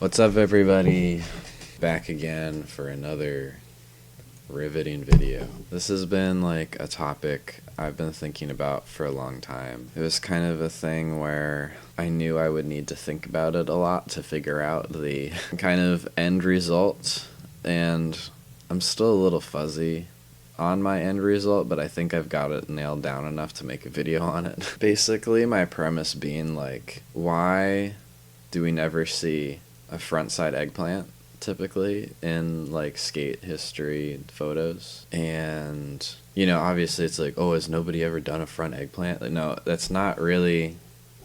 What's up, everybody? Back again for another riveting video. This has been like a topic I've been thinking about for a long time. It was kind of a thing where I knew I would need to think about it a lot to figure out the kind of end result, and I'm still a little fuzzy on my end result, but I think I've got it nailed down enough to make a video on it. Basically, my premise being like, why do we never see a front side eggplant typically in like skate history photos? And obviously it's like, oh, has nobody ever done a front eggplant? Like, no, that's not really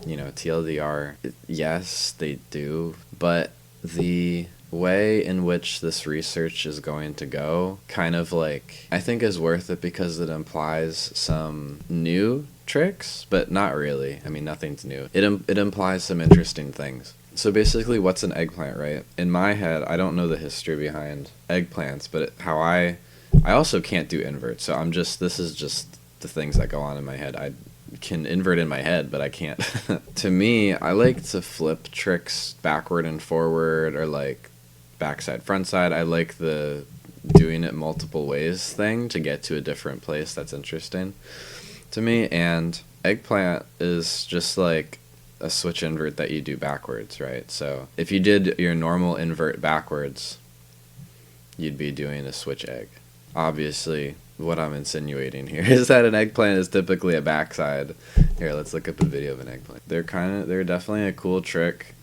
TLDR. Yes, they do, but the way in which this research is going to go kind of like I think is worth it because it implies some new tricks, but not really. I mean, nothing's new. It implies some interesting things. So basically, what's an eggplant, right? In my head, I don't know the history behind eggplants, but how I also can't do invert. So this is just the things that go on in my head. I can invert in my head, but I can't. To me, I like to flip tricks backward and forward, or like backside, frontside. I like the doing it multiple ways thing to get to a different place. That's interesting to me. And eggplant is just like a switch invert that you do backwards, right? So if you did your normal invert backwards, you'd be doing a switch egg. Obviously, what I'm insinuating here is that an eggplant is typically a backside. Here, let's look up a video of an eggplant. They're definitely a cool trick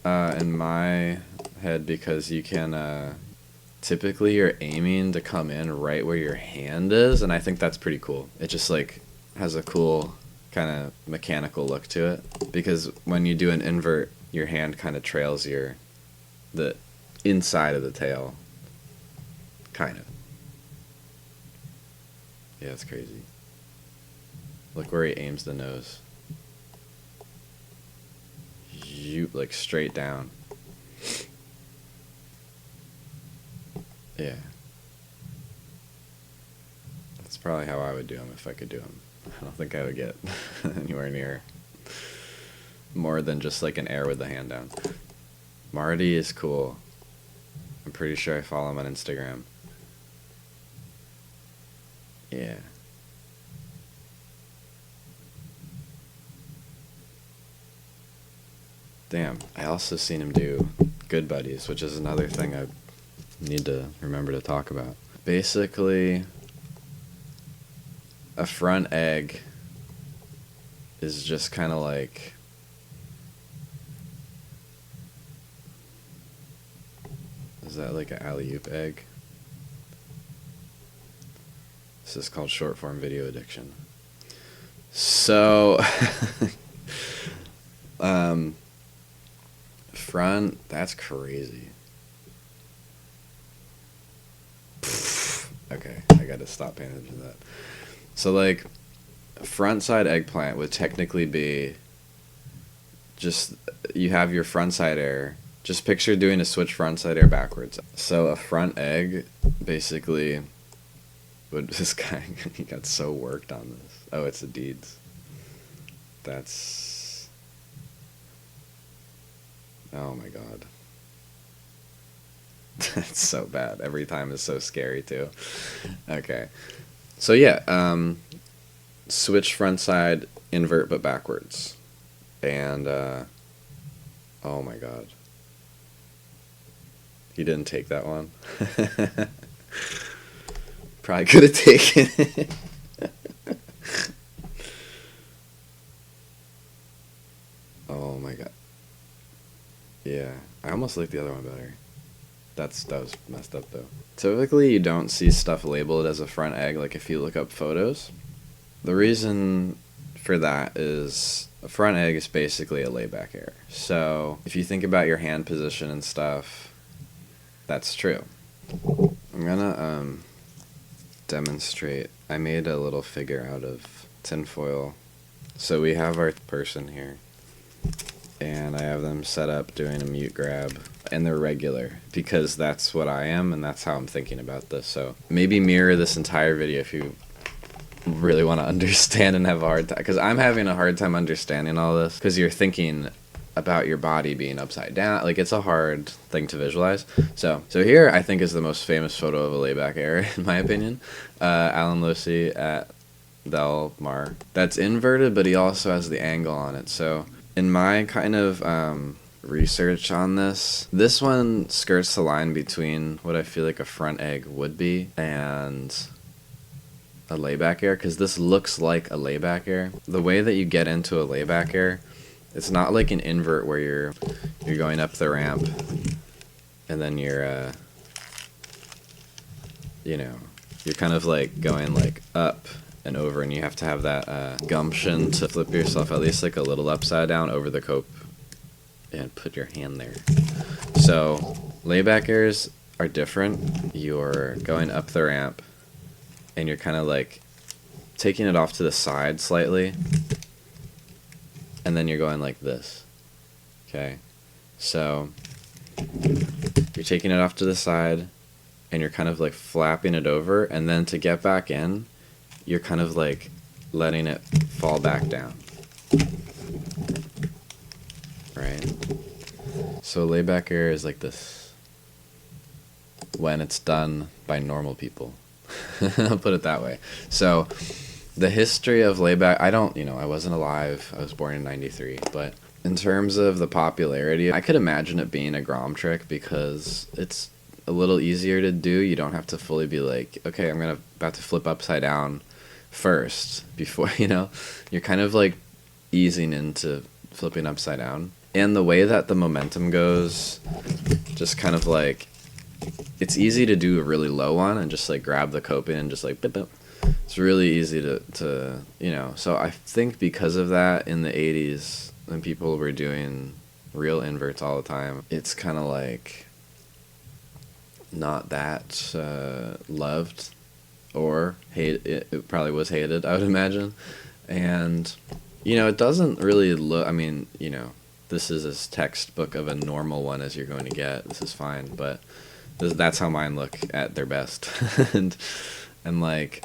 in my head because you can typically you're aiming to come in right where your hand is, and I think that's pretty cool. It just like has a cool kind of mechanical look to it, because when you do an invert, your hand kind of trails the inside of the tail, kind of. Yeah, it's crazy. Look where he aims the nose. You like straight down. Yeah. That's probably how I would do him if I could do him. I don't think I would get anywhere near more than just like an air with the hand down. Marty is cool. I'm pretty sure I follow him on Instagram. Yeah. Damn, I also seen him do Good Buddies, which is another thing I need to remember to talk about. Basically, a front egg is just kind of like, is that like an alley-oop egg? This is called short form video addiction. So front, that's crazy. Okay, I gotta stop paying attention to that. So like, front side eggplant would technically be just, you have your front side air. Just picture doing a switch front side air backwards. So a front egg basically would, this guy, he got so worked on this. Oh, it's the deeds. That's, oh my god. That's so bad. Every time is so scary too. Okay. So yeah, switch front side, invert but backwards. And, oh my god. He didn't take that one. Probably could have taken it. Oh my god. Yeah, I almost like the other one better. That was messed up though. Typically you don't see stuff labeled as a front egg, like if you look up photos. The reason for that is a front egg is basically a layback air. So if you think about your hand position and stuff, that's true. I'm gonna demonstrate. I made a little figure out of tinfoil. So we have our person here, and I have them set up doing a mute grab, and they're regular because that's what I am and that's how I'm thinking about this. So maybe mirror this entire video if you really want to understand and have a hard time, because I'm having a hard time understanding all this, because you're thinking about your body being upside down. Like, it's a hard thing to visualize. So here I think is the most famous photo of a layback error, in my opinion. Alan Losi at Del Mar. That's inverted, but he also has the angle on it. So in my kind of research on this one skirts the line between what I feel like a front egg would be and a layback error, because this looks like a layback error. The way that you get into a layback error, it's not like an invert where you're going up the ramp and then you're you're kind of like going like up and over, and you have to have that gumption to flip yourself at least like a little upside down over the cope and put your hand there. So layback errors are different. You're going up the ramp and you're kind of like taking it off to the side slightly, and then you're going like this. Okay, so you're taking it off to the side and you're kind of like flapping it over, and then to get back in, you're kind of like letting it fall back down. Right? So layback error is like this when it's done by normal people. I'll put it that way. So the history of layback, I wasn't alive. I was born in 93, but in terms of the popularity, I could imagine it being a Grom trick because it's a little easier to do. You don't have to fully be like, okay, I'm about to flip upside down first before, you're kind of like easing into flipping upside down. And the way that the momentum goes, just kind of like, it's easy to do a really low one and just like grab the coping and just like bip, bip. It's really easy to so I think because of that in the 80s when people were doing real inverts all the time, it's kind of like not that loved or hate. It probably was hated, I would imagine. And it doesn't really look, this is as textbook of a normal one as you're going to get. This is fine, but that's how mine look at their best. and like,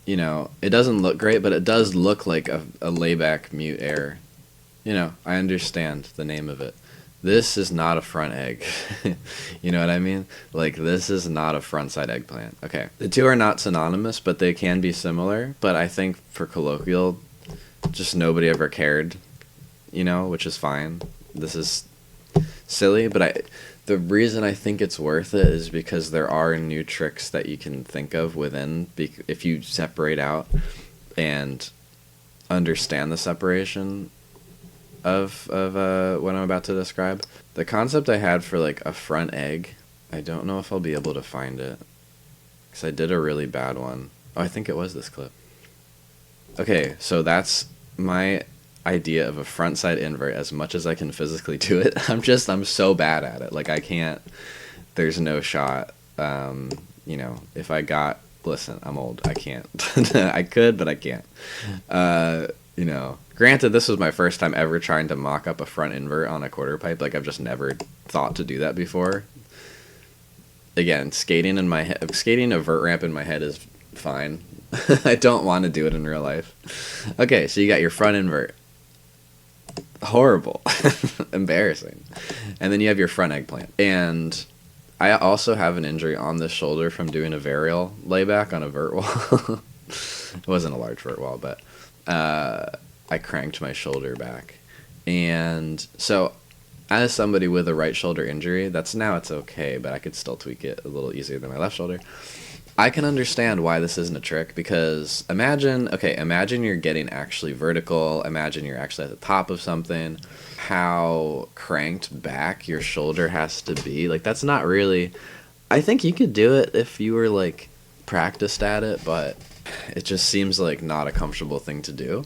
it doesn't look great, but it does look like a layback mute error. I understand the name of it. This is not a front egg. You know what I mean? Like, this is not a frontside eggplant. Okay. The two are not synonymous, but they can be similar. But I think for colloquial, just nobody ever cared, which is fine. This is silly, but the reason I think it's worth it is because there are new tricks that you can think of within, if you separate out and understand the separation of what I'm about to describe. The concept I had for like a front egg, I don't know if I'll be able to find it because I did a really bad one. Oh, I think it was this clip. Okay, so that's my idea of a front side invert as much as I can physically do it. I'm so bad at it. Like, I can't, there's no shot. If I listen, I'm old. I can't. I could, but I can't. Granted, this was my first time ever trying to mock up a front invert on a quarter pipe. Like, I've just never thought to do that before. Again, skating a vert ramp in my head is fine. I don't want to do it in real life. Okay, so you got your front invert. Horrible. Embarrassing. And then you have your front eggplant. And I also have an injury on the shoulder from doing a varial layback on a vert wall. It wasn't a large vert wall, but I cranked my shoulder back. And so as somebody with a right shoulder injury, it's okay, but I could still tweak it a little easier than my left shoulder. I can understand why this isn't a trick, because imagine you're getting actually vertical, imagine you're actually at the top of something, how cranked back your shoulder has to be. Like, that's not really, I think you could do it if you were like practiced at it, but it just seems like not a comfortable thing to do.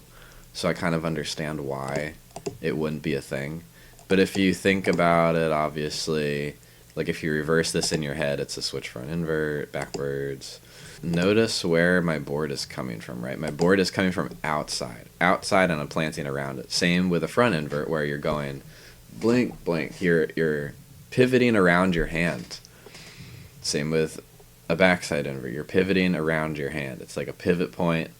So I kind of understand why it wouldn't be a thing. But if you think about it, obviously, like if you reverse this in your head, it's a switch front invert, backwards. Notice where my board is coming from, right? My board is coming from outside, and I'm planting around it. Same with a front invert where you're going blink, blink. You're pivoting around your hand. Same with a backside invert. You're pivoting around your hand. It's like a pivot point.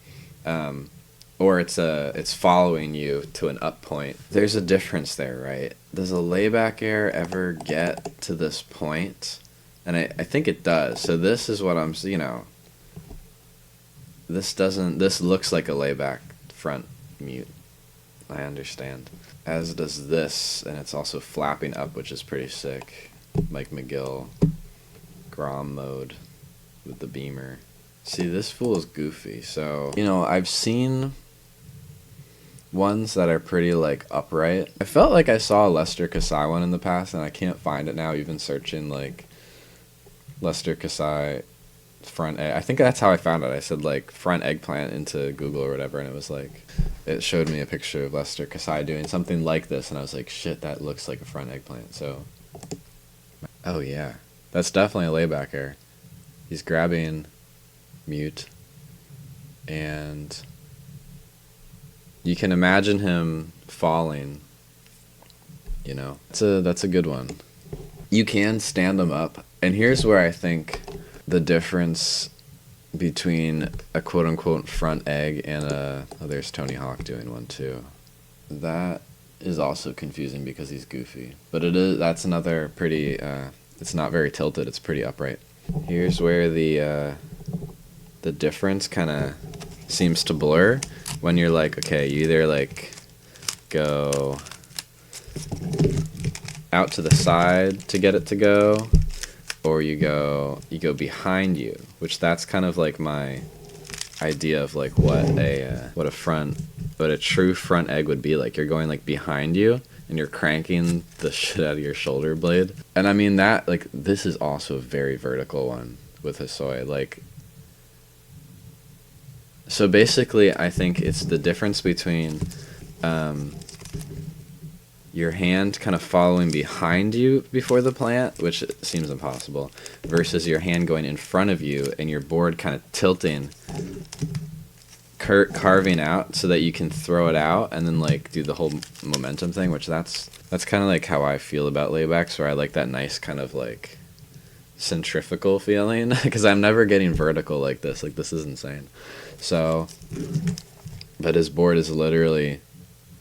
or it's following you to an up point. There's a difference there, right? Does a layback air ever get to this point? And I think it does. So this is what I'm, this looks like a layback front mute. I understand. As does this, and it's also flapping up, which is pretty sick. Mike McGill, Grom mode with the beamer. See, this fool is goofy. So, I've seen ones that are pretty, like, upright. I felt like I saw a Lester Kasai one in the past, and I can't find it now, even searching, like, Lester Kasai front egg. I think that's how I found it. I said, like, front eggplant into Google or whatever, and it was, like, it showed me a picture of Lester Kasai doing something like this, and I was like, shit, that looks like a front eggplant. So, oh, yeah. That's definitely a layback air. He's grabbing mute, and you can imagine him falling, That's a good one. You can stand them up, and here's where I think the difference between a quote-unquote front egg and there's Tony Hawk doing one too. That is also confusing because he's goofy, but that's another pretty, it's not very tilted, it's pretty upright. Here's where the difference kind of seems to blur when you're like, okay, you either like go out to the side to get it to go, or you go behind you, which that's kind of like my idea of like what a true front egg would be like. You're going like behind you and you're cranking the shit out of your shoulder blade. And I mean that, like, this is also a very vertical one with Hosoi. Like, so basically I think it's the difference between your hand kind of following behind you before the plant, which seems impossible, versus your hand going in front of you and your board kind of tilting, carving out so that you can throw it out and then like do the whole momentum thing, which that's kind of like how I feel about laybacks, where I like that nice kind of like centrifugal feeling because I'm never getting vertical like this. Like, this is insane. So, but his board is literally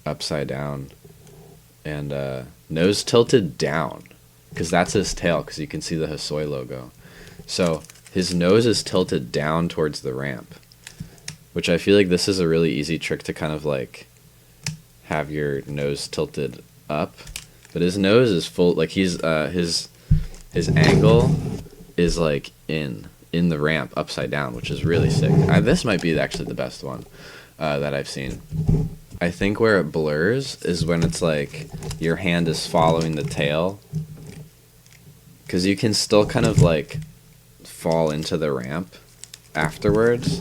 upside down and nose tilted down, because that's his tail, because you can see the Hosoi logo. So his nose is tilted down towards the ramp, which I feel like this is a really easy trick to kind of like have your nose tilted up, but his nose is full, like he's his angle is like in the ramp upside down, which is really sick. This might be actually the best one that I've seen. I think where it blurs is when it's like your hand is following the tail, because you can still kind of like fall into the ramp afterwards,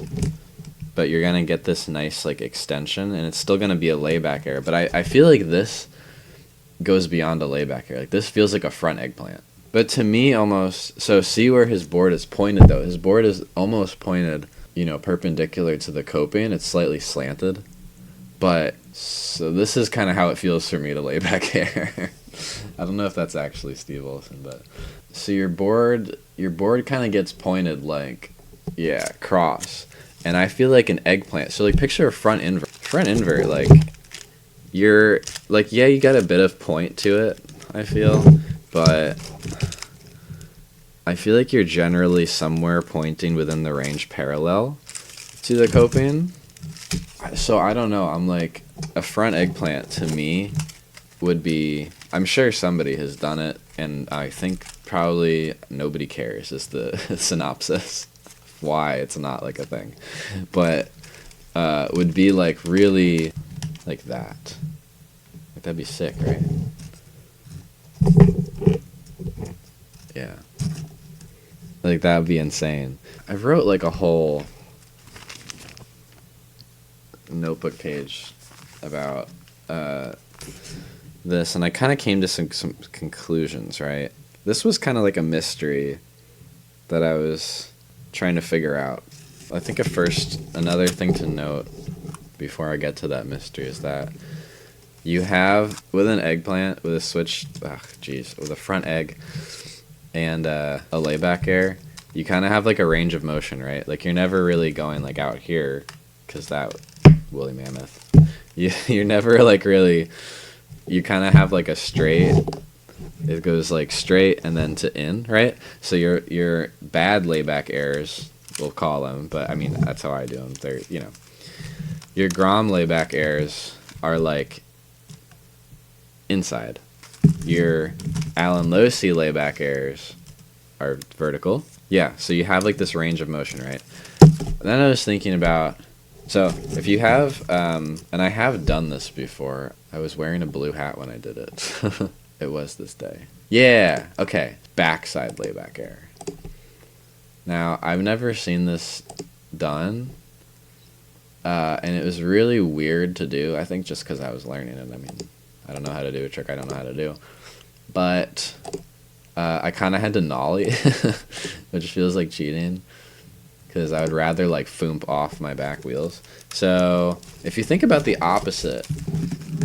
but you're gonna get this nice like extension, and it's still gonna be a layback air. But I feel like this goes beyond a layback air. Like, this feels like a front eggplant. But to me, almost, so see where his board is pointed though. His board is almost pointed, perpendicular to the coping. It's slightly slanted. But, so this is kind of how it feels for me to layback air. I don't know if that's actually Steve Olson, but. So your board kind of gets pointed like, yeah, cross. And I feel like an eggplant. So like picture a front invert. Front invert, like, you're, like, yeah, you got a bit of point to it, I feel. But I feel like you're generally somewhere pointing within the range parallel to the coping. So I don't know, I'm like, a front eggplant to me would be, I'm sure somebody has done it, and I think probably nobody cares is the synopsis why it's not like a thing, but would be like really like that. Like, that'd be sick, right? Yeah, like that would be insane. I wrote like a whole notebook page about this, and I kind of came to some conclusions, right? This was kind of like a mystery that I was trying to figure out. I think another thing to note before I get to that mystery is that you have, with an eggplant, with a switch, with a front egg and a layback air, you kind of have like a range of motion, right? Like, you're never really going like out here, because that woolly mammoth. You're never like really, you kind of have like a straight, it goes like straight and then to in, right? So your bad layback airs, we'll call them, but I mean, that's how I do them. They're, you know, your Grom layback airs are like inside. Your Alan Losi layback airs are vertical. Yeah, so you have like this range of motion, right? And then I was thinking about, so if you have, and I have done this before. I was wearing a blue hat when I did it. It was this day. Yeah, okay. Backside layback air. Now, I've never seen this done, and it was really weird to do. I think just because I was learning it. I mean, I don't know how to do a trick I don't know how to do. But I kind of had to nollie, which feels like cheating, because I would rather like foomp off my back wheels. So if you think about the opposite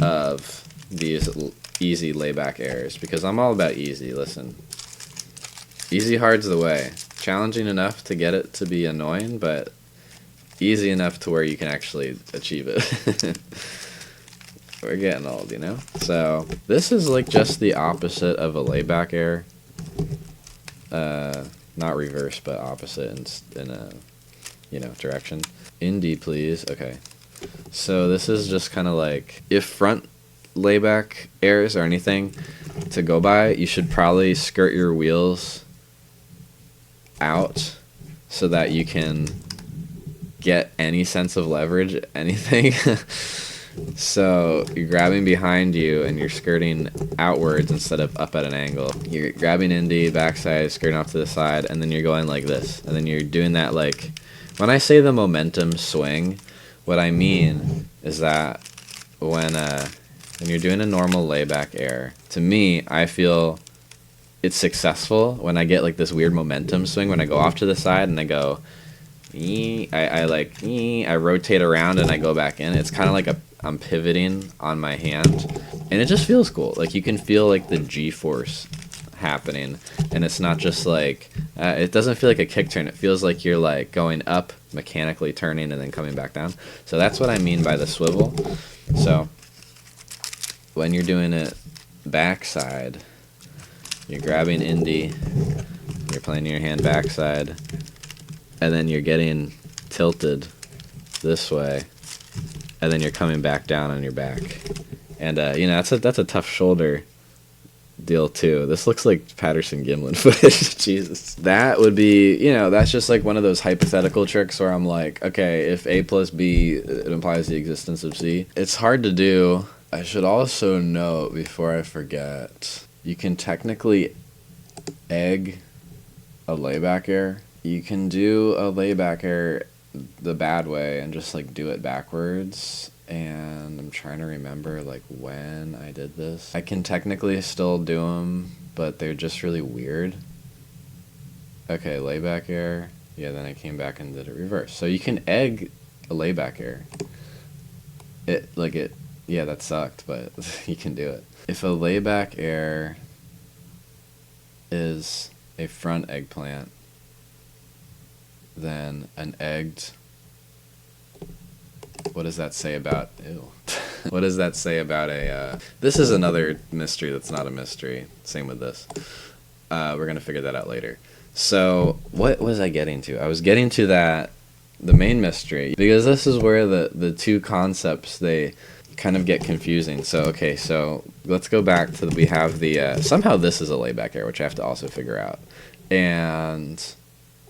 of these easy layback airs, because I'm all about easy, listen. Easy hard's the way. Challenging enough to get it to be annoying, but easy enough to where you can actually achieve it. We're getting old, you know? So this is like just the opposite of a layback air. Not reverse, but opposite in a, you know, direction. Indie, please. Okay. So this is just kind of like, if front layback airs or anything to go by, you should probably skirt your wheels out so that you can get any sense of leverage, anything. So you're grabbing behind you and you're skirting outwards instead of up at an angle. You're grabbing indie, backside, skirting off to the side, and then you're going like this. And then you're doing that like, when I say the momentum swing, what I mean is that when you're doing a normal layback air, to me, I feel it's successful when I get like this weird momentum swing, when I go off to the side and I go, I rotate around and I go back in. It's kind of like I'm pivoting on my hand, and it just feels cool. Like you can feel like the G-force happening, and it's not just like, it doesn't feel like a kick turn. It feels like you're like going up, mechanically turning, and then coming back down. So that's what I mean by the swivel. So when you're doing it backside, you're grabbing indie, you're playing your hand backside, and then you're getting tilted this way, and then you're coming back down on your back. And you know, that's a tough shoulder deal too. This looks like Patterson Gimlin footage. Jesus. That would be, you know, that's just like one of those hypothetical tricks where I'm like, okay, if A plus B, it implies the existence of C. It's hard to do. I should also note before I forget, you can technically egg a layback air. You can do a layback air the bad way and just like do it backwards. And I'm trying to remember like when I did this. I can technically still do them, but they're just really weird. Okay, layback air. Yeah, then I came back and did it reverse. So you can egg a layback air. Yeah, that sucked, but you can do it. If a layback air is a front eggplant, then an egged, what does that say about, ew. What does that say about a, this is another mystery that's not a mystery. Same with this. We're going to figure that out later. So what was I getting to? I was getting to that, the main mystery, because this is where the two concepts, they kind of get confusing. So, okay, so let's go back to, we have the, somehow this is a layback air, which I have to also figure out. And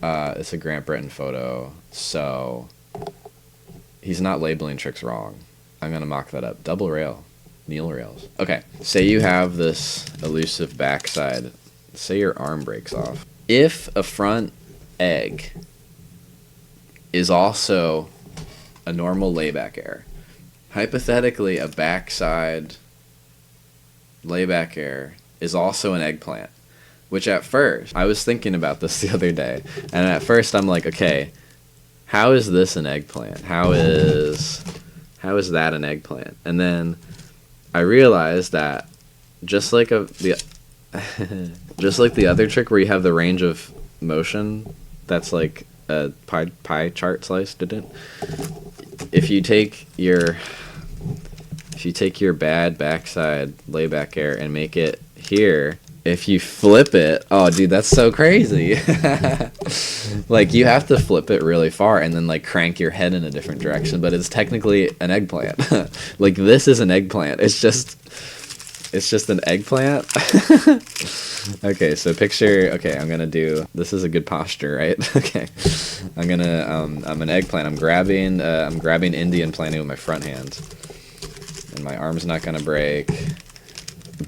it's a Grant Britton photo, so he's not labeling tricks wrong. I'm going to mock that up. Double rail. Kneel rails. Okay, say you have this elusive backside. Say your arm breaks off. If a front egg is also a normal layback air, hypothetically a backside layback air is also an eggplant. Which at first, I was thinking about this the other day, and at first I'm like, okay, how is this an eggplant? How is that an eggplant? And then I realized that just like the other trick where you have the range of motion, that's like a pie chart slice, didn't? If you take your bad backside layback air and make it here, if you flip it, oh dude, that's so crazy. Like you have to flip it really far and then like crank your head in a different direction, but it's technically an eggplant. Like this is an eggplant. It's just an eggplant. Okay, so picture, okay, I'm gonna do, this is a good posture, right? Okay, I'm an eggplant. I'm grabbing Indian planting with my front hand, and my arm's not gonna break.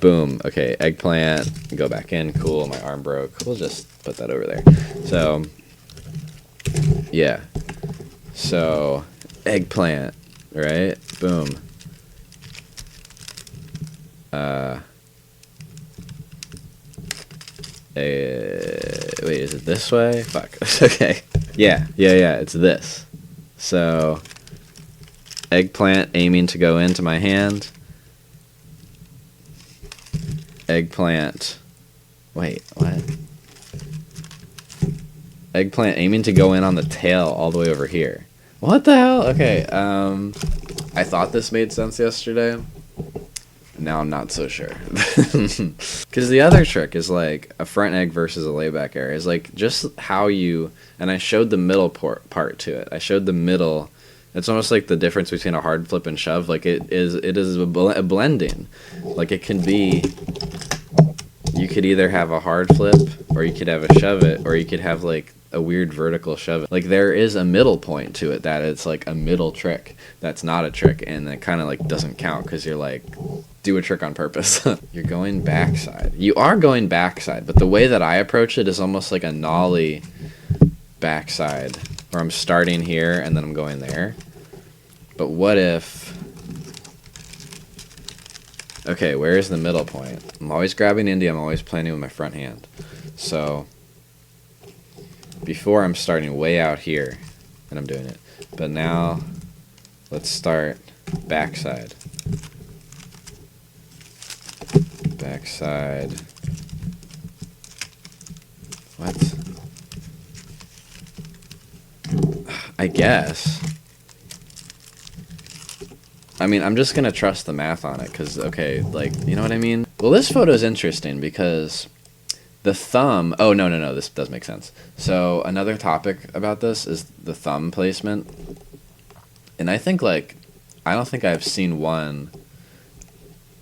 Boom. Okay, eggplant. Go back in. Cool. My arm broke. We'll just put that over there. So, yeah. So, eggplant, right? Boom. Wait, is it this way? Fuck. Okay. Yeah. It's this. So, eggplant aiming to go into my hand. Eggplant. Wait, what? Eggplant aiming to go in on the tail all the way over here. What the hell? Okay, I thought this made sense yesterday. Now I'm not so sure. Because the other trick is like a front egg versus a layback air is like just how you, and I showed the middle part to it. I showed the middle. It's almost like the difference between a hard flip and shove. Like it is a blending. Like it can be, you could either have a hard flip or you could have a shove it, or you could have like a weird vertical shove it. Like there is a middle point to it that it's like a middle trick that's not a trick, and it kind of like doesn't count because you're like, do a trick on purpose. You're going backside. You are going backside, but the way that I approach it is almost like a nollie backside, where I'm starting here and then I'm going there. But what if, okay, where is the middle point? I'm always grabbing India, I'm always planting with my front hand. So before I'm starting way out here and I'm doing it. But now let's start backside. Backside. What? I guess. I mean, I'm just gonna trust the math on it, because, okay, like, you know what I mean? Well, this photo is interesting because the thumb, oh, no, this does make sense. So, another topic about this is the thumb placement. And I think, like, I don't think I've seen one,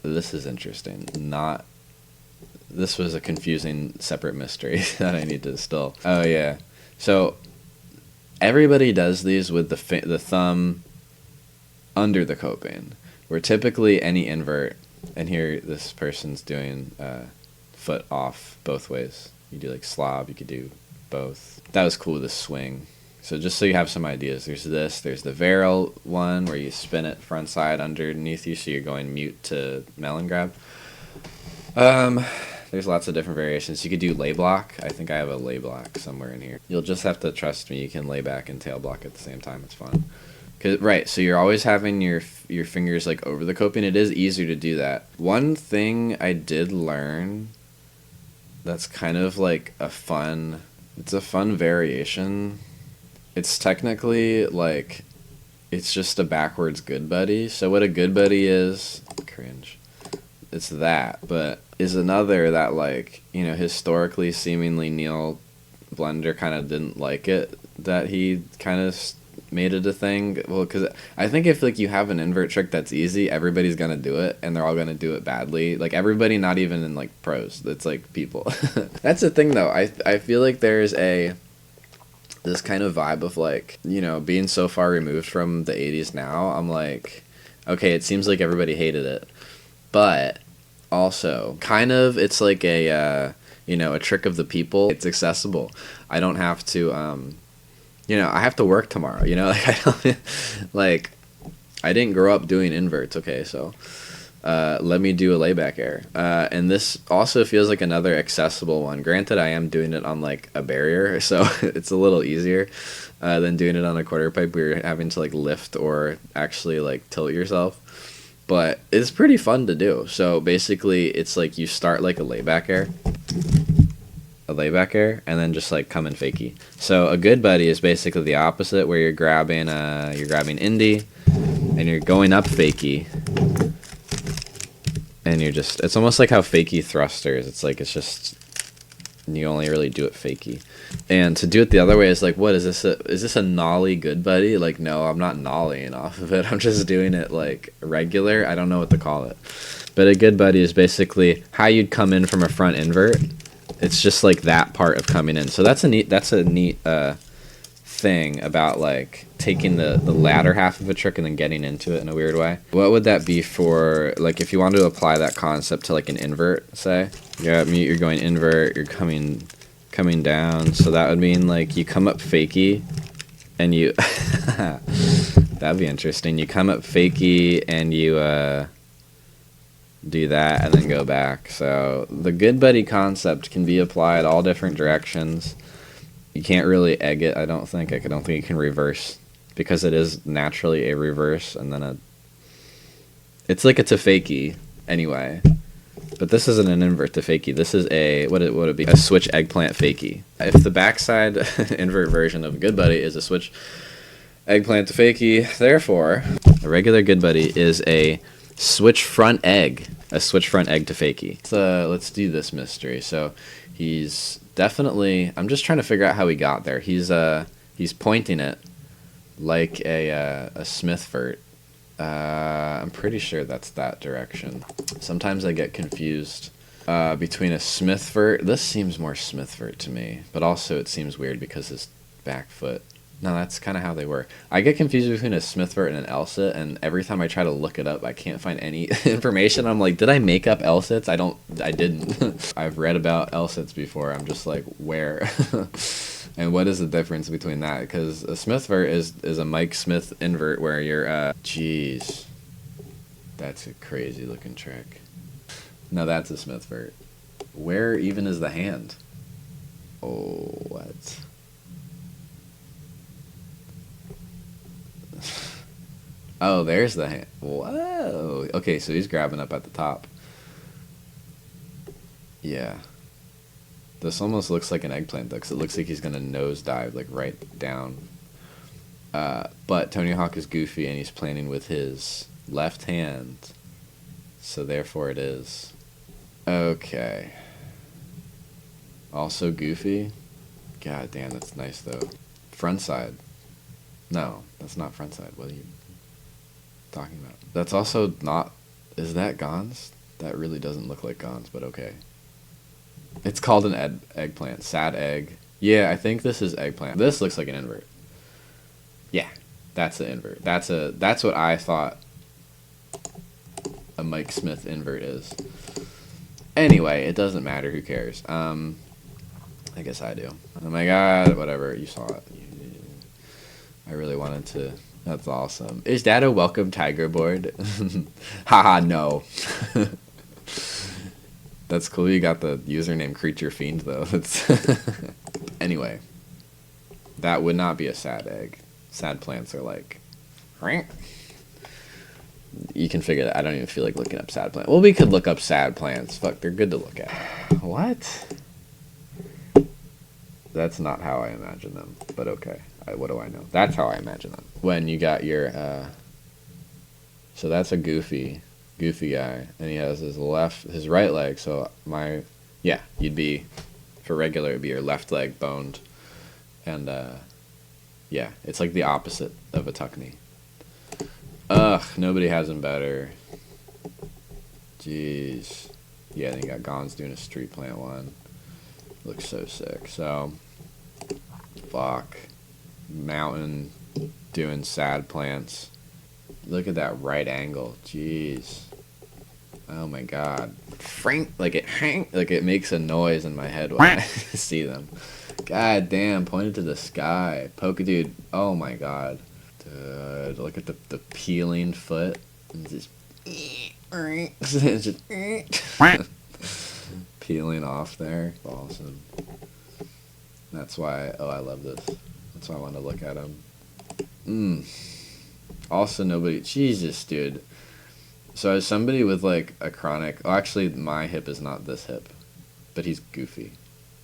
this is interesting, this was a confusing separate mystery that I need to still, oh, yeah. So, everybody does these with the thumb under the coping, where typically any invert, and here this person's doing foot off both ways. You do like slob, you could do both. That was cool, this swing. So just so you have some ideas, there's the Varel one where you spin it front side underneath you, so you're going mute to melon grab. There's lots of different variations. You could do lay block. I think I have a lay block somewhere in here. You'll just have to trust me, you can lay back and tail block at the same time, it's fun. Right, so you're always having your fingers like over the coping. It is easier to do that. One thing I did learn that's kind of like it's a fun variation. It's technically like, it's just a backwards good buddy. So what a good buddy is, cringe, it's that, but is another that, like, you know, historically seemingly Neil Blender kind of didn't like it, that he kind of made it a thing. Well, because I think if like you have an invert trick that's easy, everybody's gonna do it, and they're all gonna do it badly. Like everybody, not even in like pros. It's like people. That's the thing though. I feel like there's this kind of vibe of like, you know, being so far removed from the 80s now. I'm like, okay, it seems like everybody hated it, but also kind of it's like a you know, a trick of the people. It's accessible. I don't have to you know, I have to work tomorrow, you know, like I don't, like, I didn't grow up doing inverts, okay, so, let me do a layback air, and this also feels like another accessible one. Granted, I am doing it on, like, a barrier, so it's a little easier, than doing it on a quarter pipe where you're having to, like, lift or actually, like, tilt yourself, but it's pretty fun to do. So, basically, it's like you start like a layback air, a layback air, and then just like come in fakie. So a good buddy is basically the opposite, where you're grabbing indie, and you're going up fakie, and you're just, it's almost like how fakie thrusters. It's like, it's just, you only really do it fakie. And to do it the other way is like, what is this? Is this a nollie good buddy? Like, no, I'm not nollieing off of it. I'm just doing it like regular. I don't know what to call it. But a good buddy is basically how you'd come in from a front invert. It's just like that part of coming in. So that's a neat thing about like taking the latter half of a trick and then getting into it in a weird way. What would that be for, like, if you wanted to apply that concept to like an invert, say? You're at mute, you're going invert, you're coming down. So that would mean like you come up fakie and you that'd be interesting. You come up fakie and you do that and then go back. So the good buddy concept can be applied all different directions. You can't really egg it, I don't think. I don't think you can reverse, because it is naturally a reverse and then it's like a to fakie anyway. But this isn't an invert to fakie. This is a, what would it be? A switch eggplant fakie. If the backside invert version of good buddy is a switch eggplant to fakie, therefore a regular good buddy is a switch front egg to fakie. So let's do this mystery. So he's definitely, I'm just trying to figure out how he got there. He's pointing it like a Smithvert. I'm pretty sure that's that direction. Sometimes I get confused between a Smithvert. This seems more Smithvert to me, but also it seems weird because his back foot. No, that's kind of how they work. I get confused between a Smithvert and an L-sit, and every time I try to look it up, I can't find any information. I'm like, did I make up L-sits? I didn't. I've read about L-sits before. I'm just like, where? And what is the difference between that? Because a Smithvert is a Mike Smith invert where you're, jeez. That's a crazy looking trick. No, that's a Smithvert. Where even is the hand? Oh, what? Oh, there's the hand. Whoa. Okay, so he's grabbing up at the top. Yeah. This almost looks like an eggplant, though, because it looks like he's going to nosedive, like, right down. But Tony Hawk is goofy, and he's planning with his left hand. So therefore it is. Okay. Also goofy. God damn, that's nice, though. Front side. No, that's not front side. What are you talking about? That's also not... Is that Gons? That really doesn't look like Gons, but okay. It's called an eggplant. Sad egg. Yeah, I think this is eggplant. This looks like an invert. Yeah, that's an invert. That's what I thought a Mike Smith invert is. Anyway, it doesn't matter. Who cares? I guess I do. Oh my god, whatever. You saw it. I really wanted to. That's awesome. Is that a welcome tiger board? Haha, no. That's cool. You got the username Creature Fiend, though. That's anyway, that would not be a sad egg. Sad plants are like... You can figure that. I don't even feel like looking up sad plants. Well, we could look up sad plants. Fuck, they're good to look at. What? That's not how I imagine them, but okay. What do I know? That's how I imagine them. When you got your... So that's a goofy guy, and he has his right leg, so you'd be, for regular, it'd be your left leg boned, and yeah, it's like the opposite of a tuck knee. Ugh, nobody has him better. Jeez. Yeah, then you got Gons doing a street plant one. Looks so sick. So, fuck. Mountain doing sad plants. Look at that right angle. Jeez. Oh my god. Frank, like it makes a noise in my head when I see them. God damn, pointed to the sky. Polka dude. Oh my god. Dude, look at the peeling foot. It's just peeling off there. Awesome. That's why, I love this. That's why I want to look at him. Also, nobody... Jesus, dude. So as somebody with, like, a chronic... Oh, actually, my hip is not this hip. But he's goofy.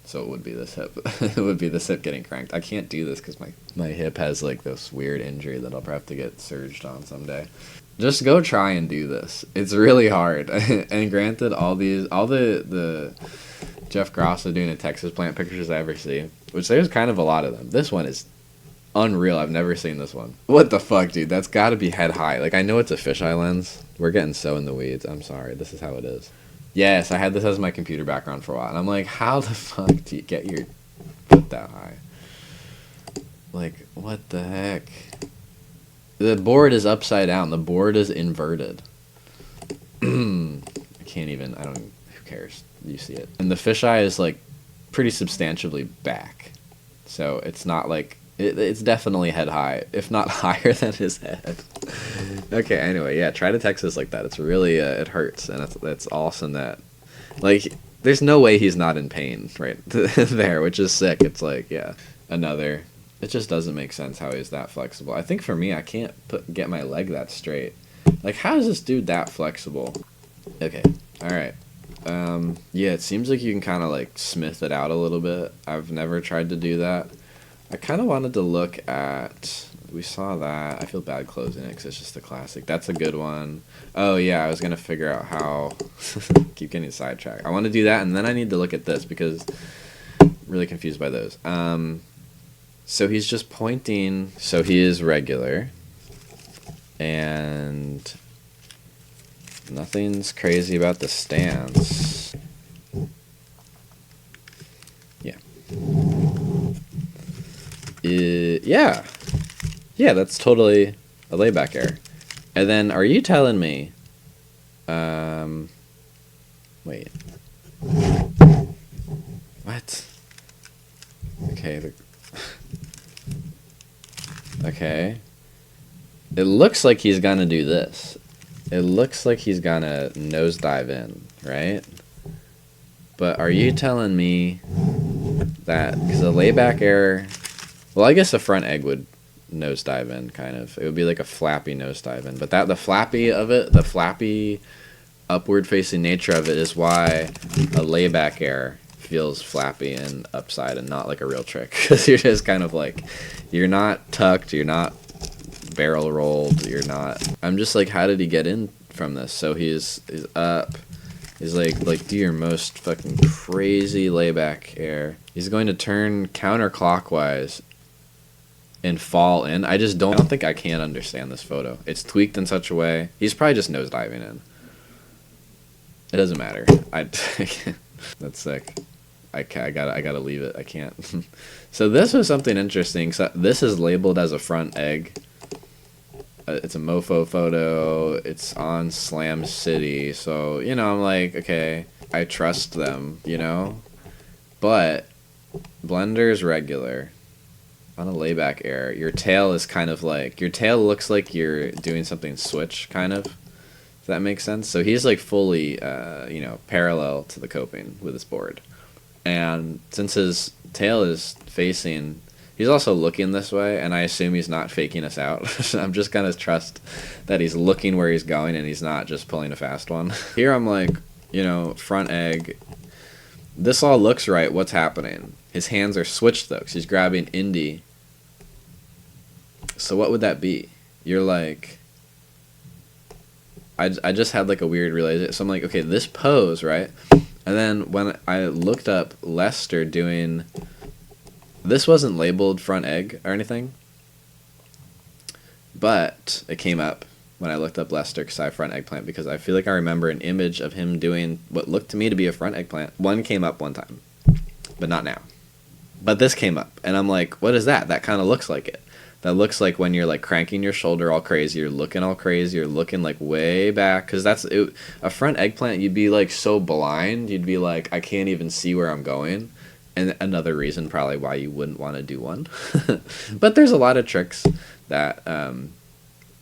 So it would be this hip. It would be this hip getting cranked. I can't do this because my hip has like this weird injury that I'll probably have to get surged on someday. Just go try and do this. It's really hard. And granted, all the Jeff Grosso doing a Texas plant pictures I ever see, which there's kind of a lot of them. This one is unreal. I've never seen this one. What the fuck, dude? That's got to be head high. Like, I know it's a fisheye lens. We're getting so in the weeds. I'm sorry. This is how it is. Yes, I had this as my computer background for a while, and I'm like, how the fuck do you get your foot that high? Like, what the heck? The board is upside down. The board is inverted. I can't even, who cares? You see it. And the fisheye is, like, pretty substantially back. So it's not like, it's definitely head high, if not higher than his head. Okay, anyway, yeah, try to text this like that. It's really, it hurts, and it's awesome that, like, there's no way he's not in pain right there, which is sick. It's like, yeah, another, it just doesn't make sense how he's that flexible. I think for me, I can't get my leg that straight. Like, how is this dude that flexible? Okay, alright. Yeah, it seems like you can kind of, like, smith it out a little bit. I've never tried to do that. I kind of wanted to look at, we saw that. I feel bad closing it because it's just a classic. That's a good one. Oh, yeah, I was going to figure out how, keep getting sidetracked. I want to do that, and then I need to look at this because I'm really confused by those. So he's just pointing, so he is regular, and nothing's crazy about the stance. Yeah. Yeah. Yeah, that's totally a layback error. And then, are you telling me... Wait. What? Okay. Okay. It looks like he's gonna do this. It looks like he's gonna nosedive in, right? But are you telling me that... Because a layback error... Well, I guess a front egg would nosedive in, kind of. It would be like a flappy nosedive in. But the flappy of it, the flappy upward-facing nature of it is why a layback error feels flappy and upside and not like a real trick. Because you're just kind of like, you're not tucked, you're not barrel rolled, you're not... I'm just like, how did he get in from this? So he's up. He's like do your most fucking crazy layback air. He's going to turn counterclockwise and fall in. I don't think I can understand this photo. It's tweaked in such a way. He's probably just nosediving in. It doesn't matter. That's sick. I gotta leave it. I can't. So this was something interesting. So this is labeled as a front egg. It's a mofo photo. It's on Slam City. So, you know, I'm like, okay, I trust them, you know? But Blender's regular. On a layback error, your tail is kind of like, your tail looks like you're doing something switch, kind of. If that makes sense. So he's like fully, you know, parallel to the coping with his board. And since his tail is facing, he's also looking this way, and I assume he's not faking us out. I'm just gonna trust that he's looking where he's going and he's not just pulling a fast one. Here I'm like, you know, front egg. This all looks right. What's happening? His hands are switched though, because he's grabbing indie. So what would that be? You're like, I just had like a weird realization. So I'm like, okay, this pose, right? And then when I looked up Lester doing, this wasn't labeled front egg or anything, but it came up when I looked up Lester because I have front eggplant, because I feel like I remember an image of him doing what looked to me to be a front eggplant. One came up one time, but not now. But this came up, and I'm like, what is that? That kind of looks like it. That looks like when you're like cranking your shoulder all crazy, you're looking all crazy, you're looking like way back, because that's it. A front eggplant, you'd be like so blind, you'd be like, I can't even see where I'm going. And another reason probably why you wouldn't want to do one. But there's a lot of tricks that,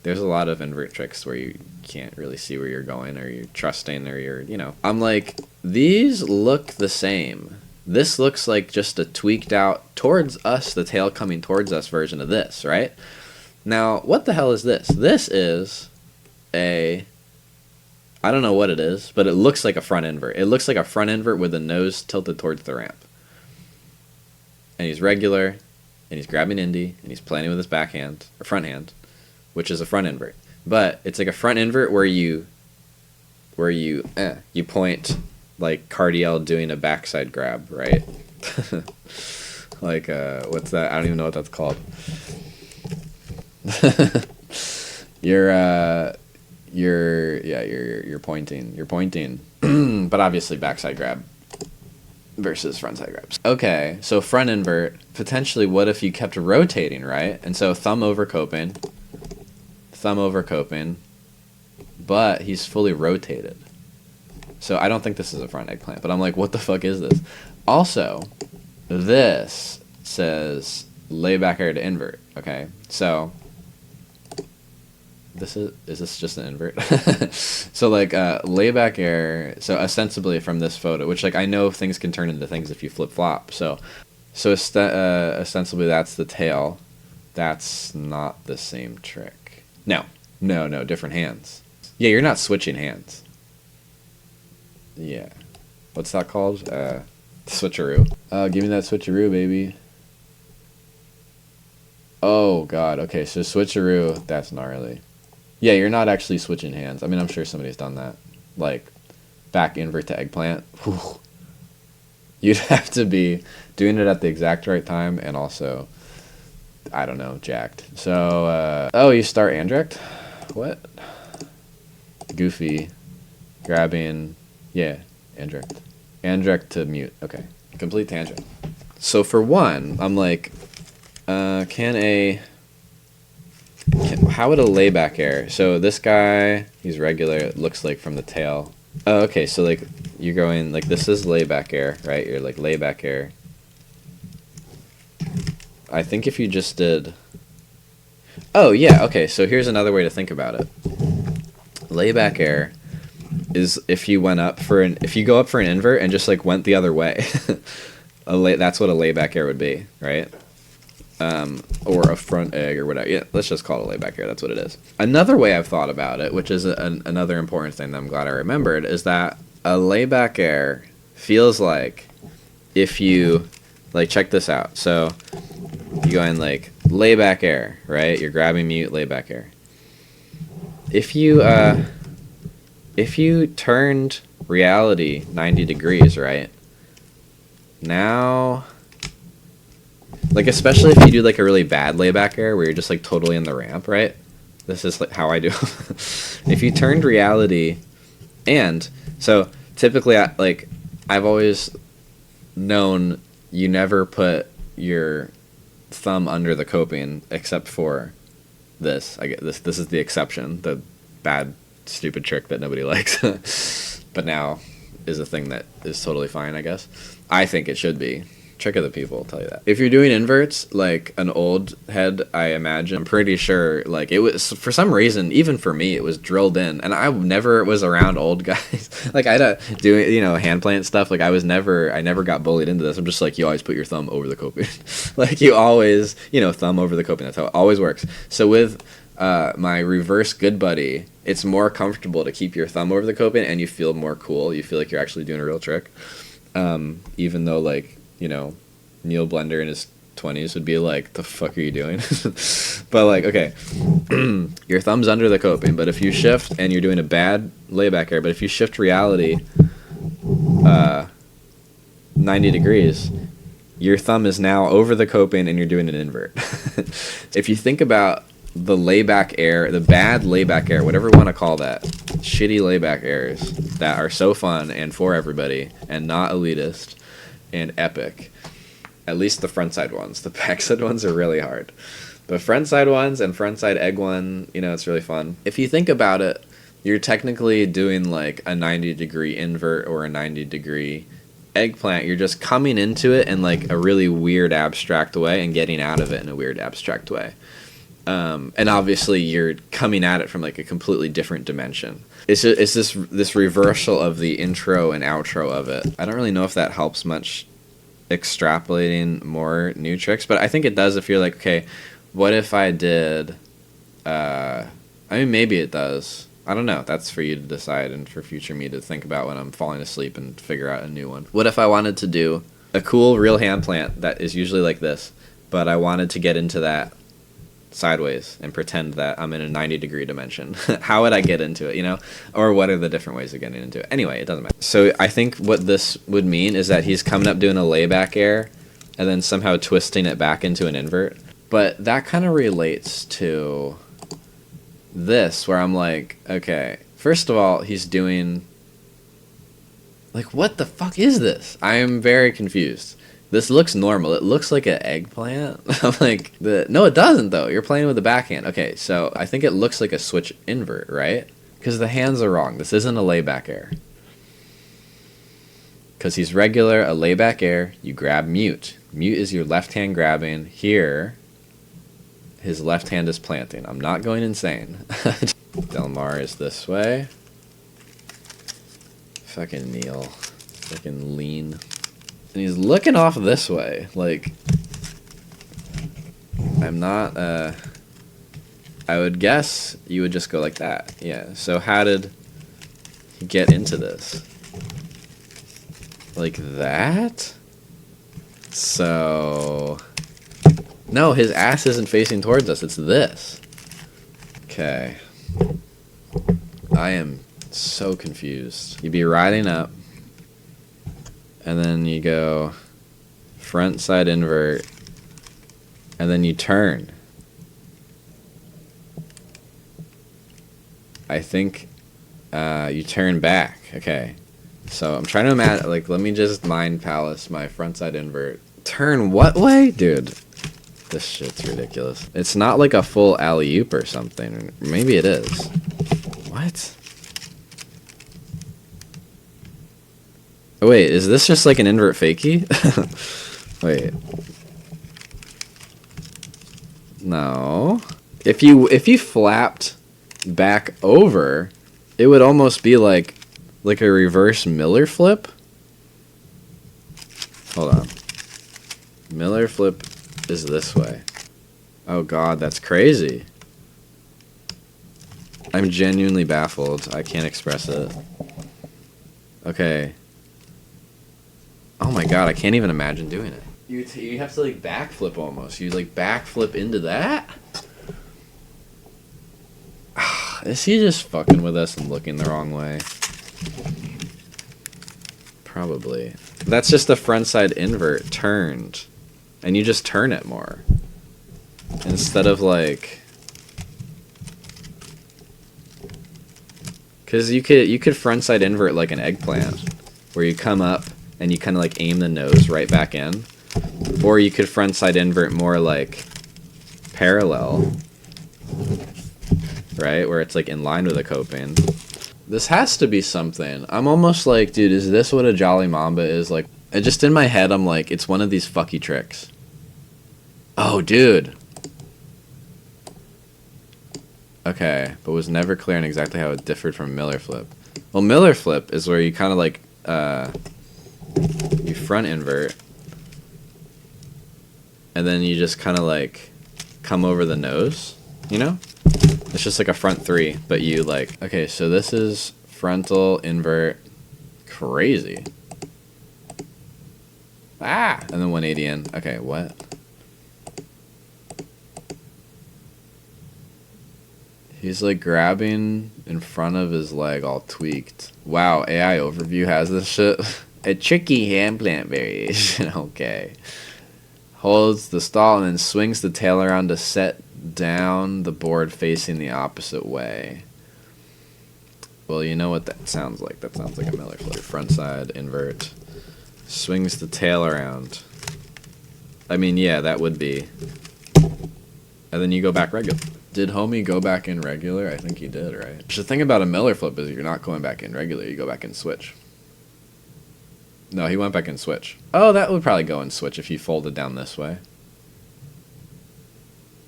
there's a lot of invert tricks where you can't really see where you're going, or you're trusting, or you're, you know. I'm like, these look the same. This looks like just a tweaked out towards us, the tail coming towards us version of this, right? Now, what the hell is this? This is I don't know what it is, but it looks like a front invert. It looks like a front invert with the nose tilted towards the ramp. and he's regular, and he's grabbing indie, and he's planting with his backhand, or front hand, which is a front invert. But it's like a front invert where you point like Cardiel doing a backside grab, right? Like what's that? I don't even know what that's called. You're pointing. But obviously backside grab versus frontside grabs. Okay, so front invert, potentially what if you kept rotating, right? And so thumb over coping, but he's fully rotated. So I don't think this is a front eggplant, but I'm like, what the fuck is this? Also, this says layback air to invert, okay? So is this just an invert? So like layback air, so ostensibly from this photo, which like I know things can turn into things if you flip flop. So ostensibly that's the tail. That's not the same trick. No, different hands. Yeah, you're not switching hands. Yeah. What's that called? Switcheroo. Give me that switcheroo, baby. Oh god, okay, so switcheroo, that's gnarly. Yeah, you're not actually switching hands. I mean, I'm sure somebody's done that. Like, back invert to eggplant. Whew. You'd have to be doing it at the exact right time and also, I don't know, jacked. So, oh, you start andrect? What? Goofy. Grabbing. Yeah, andrect. Andrect to mute. Okay. Complete tangent. So for one, I'm like, how would a layback air? So this guy, he's regular, it looks like from the tail. Oh, okay, so like you're going, like this is layback air, right? You're like layback air. I think if you just did... Oh, yeah, okay, so here's another way to think about it. Layback air is if you went up for if you go up for an invert and just like went the other way. That's what a layback air would be, right? Or a front egg or whatever. Yeah, let's just call it a layback air. That's what it is. Another way I've thought about it, which is another important thing that I'm glad I remembered, is that a layback air feels like if you, like, check this out. So you go in like layback air, right? You're grabbing mute, layback air. If you turned reality 90 degrees, right? Now, like, especially if you do like a really bad layback air where you're just like totally in the ramp, right? This is like how I do. If you turned reality, and so typically I've always known you never put your thumb under the coping except for this. I get this is the exception, the bad stupid trick that nobody likes. But now is a thing that is totally fine, I guess. I think it should be. Trick of the people will tell you that. If you're doing inverts, like an old head, I imagine, I'm pretty sure, like, it was, for some reason, even for me, it was drilled in. And I never was around old guys. Like, I had to do, hand plant stuff. Like, I never got bullied into this. I'm just like, you always put your thumb over the coping. Like, you always, thumb over the coping. That's how it always works. So with my reverse good buddy, it's more comfortable to keep your thumb over the coping, and you feel more cool. You feel like you're actually doing a real trick. Even though, like, Neil Blender in his 20s would be like, the fuck are you doing? But like, okay, your thumb's under the coping, but if you shift, and you're doing a bad layback air, but if you shift reality 90 degrees, your thumb is now over the coping and you're doing an invert. If you think about the layback air, the bad layback air, whatever you want to call that, shitty layback airs that are so fun and for everybody and not elitist and epic, at least the frontside ones. The backside ones are really hard. The frontside ones and frontside egg one, it's really fun. If you think about it, you're technically doing like a 90-degree invert or a 90-degree eggplant. You're just coming into it in like a really weird abstract way and getting out of it in a weird abstract way. And obviously you're coming at it from like a completely different dimension. It's this reversal of the intro and outro of it. I don't really know if that helps much extrapolating more new tricks, but I think it does if you're like, okay, what if I did, maybe it does. I don't know. That's for you to decide and for future me to think about when I'm falling asleep and figure out a new one. What if I wanted to do a cool real hand plant that is usually like this, but I wanted to get into that sideways and pretend that I'm in a 90-degree dimension. How would I get into it, you know? Or what are the different ways of getting into it? Anyway, it doesn't matter. So I think what this would mean is that he's coming up doing a layback air and then somehow twisting it back into an invert. But that kind of relates to this, where I'm like, okay, first of all, he's doing... Like, what the fuck is this? I am very confused. This looks normal. It looks like an eggplant. I'm like, no, it doesn't, though. You're playing with the backhand. Okay, so I think it looks like a switch invert, right? Because the hands are wrong. This isn't a layback air. Because he's regular, a layback air, you grab mute. Mute is your left hand grabbing. Here, his left hand is planting. I'm not going insane. Delmar is this way. Fucking Neil. Fucking lean. And he's looking off this way. Like, I'm not, I would guess you would just go like that. Yeah, so how did he get into this? Like that? So... No, his ass isn't facing towards us. It's this. Okay. I am so confused. You'd be riding up, and then you go front side invert, and then you turn. I think you turn back. Okay. So I'm trying to imagine, like, let me just mind palace my front side invert. Turn what way? Dude, this shit's ridiculous. It's not like a full alley-oop or something. Maybe it is. What? Oh, wait, is this just like an invert fakie? Wait. No. If you flapped back over, it would almost be like a reverse Miller flip. Hold on. Miller flip is this way. Oh god, that's crazy. I'm genuinely baffled. I can't express it. Okay. Oh my god, I can't even imagine doing it. You have to like backflip almost. You like backflip into that? Is he just fucking with us and looking the wrong way? Probably. That's just the front side invert turned. And you just turn it more. Instead of like... Because you could front side invert like an eggplant. Where you come up and you kind of like aim the nose right back in. Or you could front side invert more like parallel. Right? Where it's like in line with a coping. This has to be something. I'm almost like, dude, is this what a Jolly Mamba is? Like, just in my head, I'm like, it's one of these fucky tricks. Oh, dude. Okay, but was never clear on exactly how it differed from Miller flip. Well, Miller flip is where you kind of like, you front invert. And then you just kind of like come over the nose, you know? It's just like a front three, but you like... Okay, so this is frontal, invert, crazy. Ah! And then 180 in. Okay, what? He's like grabbing in front of his leg all tweaked. Wow, AI Overview has this shit. A tricky hand plant variation, okay. Holds the stall and then swings the tail around to set down the board facing the opposite way. Well, you know what that sounds like. That sounds like a Miller flip. Front side, invert. Swings the tail around. I mean, yeah, that would be. And then you go back regular. Did homie go back in regular? I think he did, right? The thing about a Miller flip is you're not going back in regular. You go back in switch. No, he went back in switch. Oh, that would probably go in switch if you folded down this way.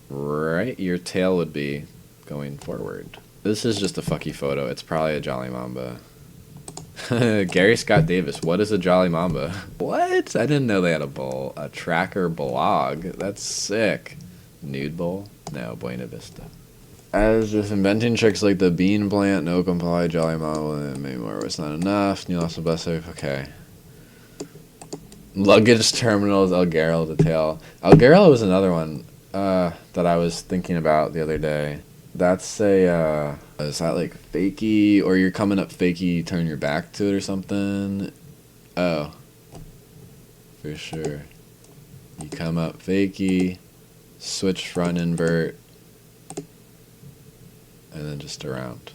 Right? Your tail would be going forward. This is just a fucky photo. It's probably a Jolly Mamba. Gary Scott Davis. What is a Jolly Mamba? What? I didn't know they had a tracker blog. That's sick. Nude bowl? No, Buena Vista. I was just inventing tricks like the bean plant, no comply, Jolly Mamba, and maybe more was not enough. Neil also blessed. Okay. Luggage terminals, Elgarel detail. Elgarel was another one that I was thinking about the other day. That's a, is that like fakie, or you're coming up fakie, turn your back to it or something? Oh, for sure. You come up fakie, switch front invert, and then just around.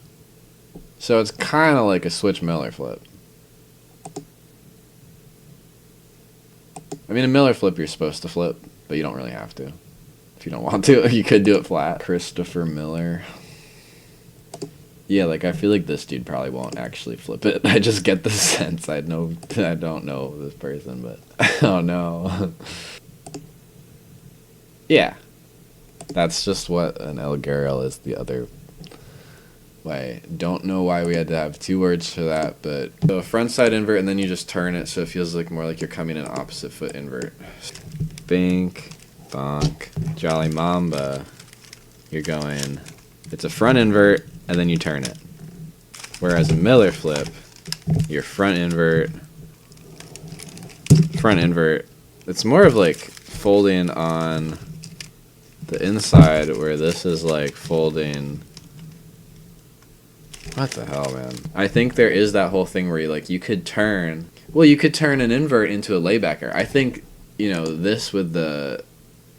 So it's kind of like a switch Miller flip. I mean, a Miller flip you're supposed to flip, but you don't really have to. If you don't want to, you could do it flat. Christopher Miller. Yeah, like I feel like this dude probably won't actually flip it. I just get the sense. I don't know this person, but oh no. Yeah, that's just what an Elgarel is the other way. Don't know why we had to have two words for that, but so a front side invert, and then you just turn it so it feels like more like you're coming in opposite foot invert. Bink, bonk, Jolly Mamba. You're going, it's a front invert, and then you turn it. Whereas a Miller flip, your front invert, it's more of like folding on the inside, where this is like folding. What the hell, man? I think there is that whole thing where you could turn an invert into a laybacker. I think, this with the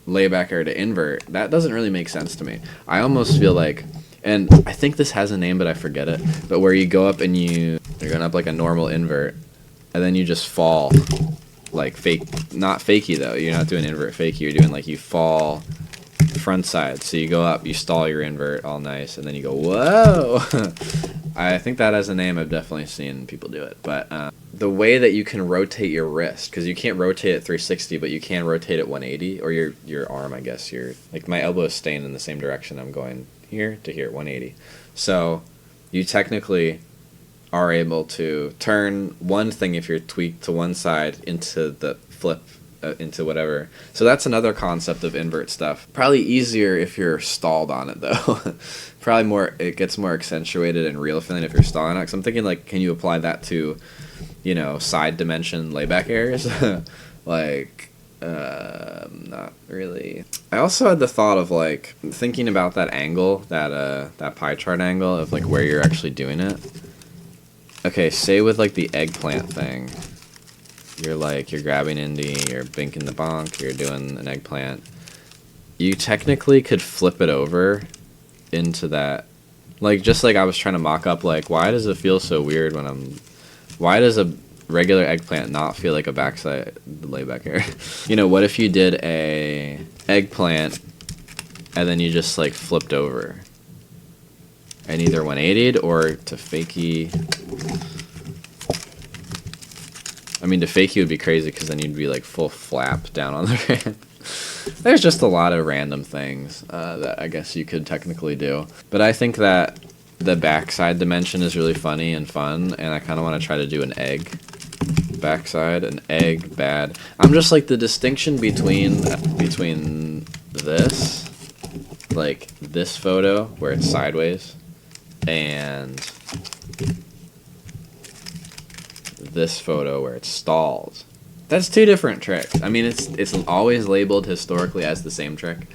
laybacker to invert, that doesn't really make sense to me. I almost feel like, and I think this has a name, but I forget it, but where you go up and you're going up like a normal invert, and then you just fall, like not fakie though, you're not doing invert fakie, you're doing like you fall front side. So you go up, you stall your invert all nice, and then you go, whoa. I think that has a name. I've definitely seen people do it. But the way that you can rotate your wrist, because you can't rotate it 360, but you can rotate it 180, or your arm, I guess. Like my elbow is staying in the same direction. I'm going here to here, 180. So you technically are able to turn one thing if you're tweaked to one side into the flip into whatever. So that's another concept of invert stuff. Probably easier if you're stalled on it though. Probably it gets more accentuated and real feeling if you're stalling on it. Because I'm thinking like, can you apply that to, side dimension layback errors? Like, not really. I also had the thought of like thinking about that angle, that pie chart angle of like where you're actually doing it. Okay, say with like the eggplant thing. You're grabbing indie, you're binking the bonk, you're doing an eggplant. You technically could flip it over into that. Like, just like I was trying to mock up, like, why does it feel so weird why does a regular eggplant not feel like a backside layback error? What if you did a eggplant and then you just like flipped over? And either 180'd or to fakie. I mean, to fakie would be crazy because then you'd be like full flap down on the ramp. There's just a lot of random things that I guess you could technically do. But I think that the backside dimension is really funny and fun, and I kind of want to try to do an egg backside, an egg bad. I'm just like the distinction between this, like this photo where it's sideways, and this photo where it's stalled. That's two different tricks. I mean, it's always labeled historically as the same trick,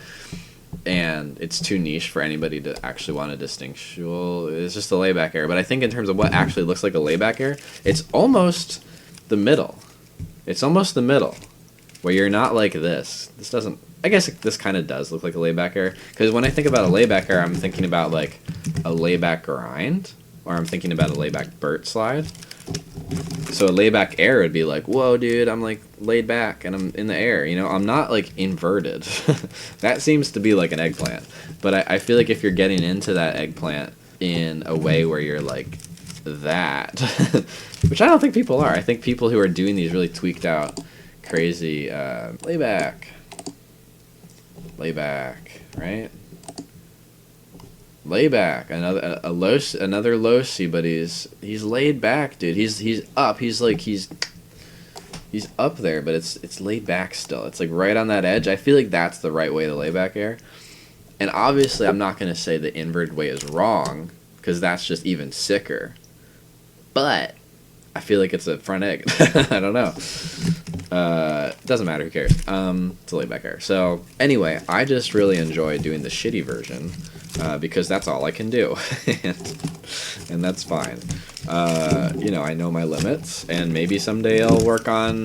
and it's too niche for anybody to actually want a distinction. It's just a layback error. But I think in terms of what actually looks like a layback error, it's almost the middle. It's almost the middle, where you're not like this. This doesn't. I guess this kind of does look like a layback error, because when I think about a layback error, I'm thinking about like a layback grind, or I'm thinking about a layback Burt slide. So a layback air would be like, whoa, dude, I'm like laid back and I'm in the air. I'm not like inverted. That seems to be like an eggplant. But I feel like if you're getting into that eggplant in a way where you're like that, which I don't think people are. I think people who are doing these really tweaked out, crazy layback, right? Layback, another Losi, but he's laid back, dude. He's up. He's up there, but it's laid back still. It's like right on that edge. I feel like that's the right way to layback air. And obviously, I'm not gonna say the inverted way is wrong, because that's just even sicker. But I feel like it's a front egg. I don't know. Doesn't matter, who cares? It's a layback error. So anyway, I just really enjoy doing the shitty version because that's all I can do, and that's fine. You know, I know my limits, and maybe someday I'll work on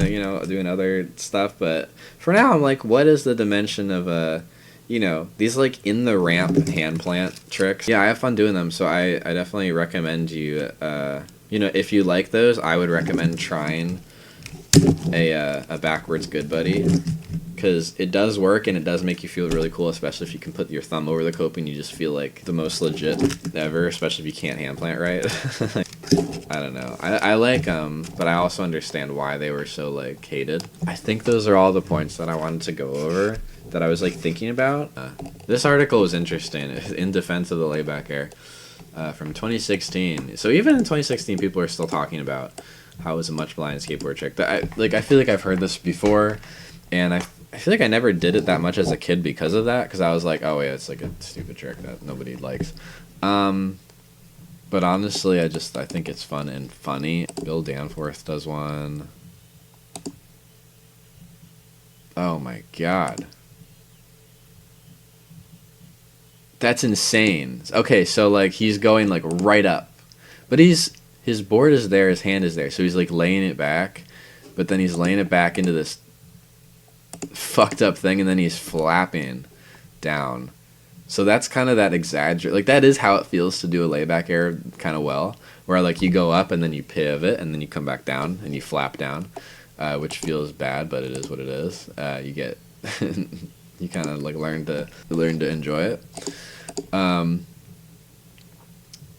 you know, doing other stuff. But for now, I'm like, what is the dimension of you know, these like in the ramp hand plant tricks? Yeah, I have fun doing them, so I definitely recommend you. You know, if you like those, I would recommend trying a backwards good buddy, because it does work and it does make you feel really cool, especially if you can put your thumb over the coping. You just feel like the most legit ever, especially if you can't hand plant right. I don't know. I like but I also understand why they were so like hated. I think those are all the points that I wanted to go over that I was like thinking about. This article was interesting in defense of the layback air from 2016. So even in 2016, people are still talking about how it was a much blind skateboard trick. That I feel like I've heard this before, and I feel like I never did it that much as a kid because of that, because I was like, oh yeah, it's like a stupid trick that nobody likes. But honestly, I think it's fun and funny. Bill Danforth does one. Oh my god. That's insane. Okay, so like he's going like right up, but his board is there, his hand is there, so he's like laying it back, but then he's laying it back into this fucked up thing, and then he's flapping down. So that's kind of that like that is how it feels to do a layback air kind of well, where like you go up and then you pivot and then you come back down and you flap down, which feels bad, but it is what it is. You get you kind of like learn to enjoy it.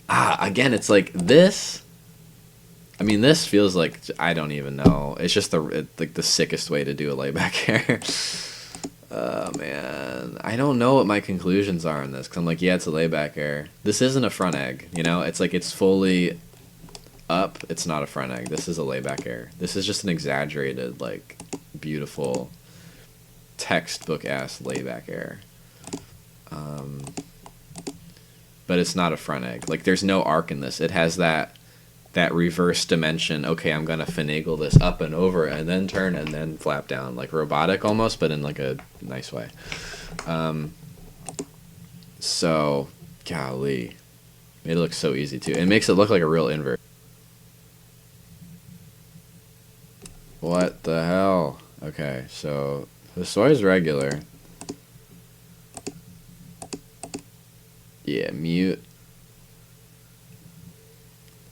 Again, it's like this. I mean, this feels like, I don't even know. It's just like the sickest way to do a layback air. Oh man, I don't know what my conclusions are on this, because I'm like, yeah, it's a layback air. This isn't a front egg, you know. It's like it's fully up. It's not a front egg. This is a layback air. This is just an exaggerated, like, beautiful textbook ass layback air. But it's not a front egg. Like, there's no arc in this. It has that reverse dimension. Okay, I'm gonna finagle this up and over and then turn and then flap down, like robotic almost, but in like a nice way. So golly, made it look so easy too. It makes it look like a real invert. What the hell? Okay, so Hosoi is regular. Yeah, mute.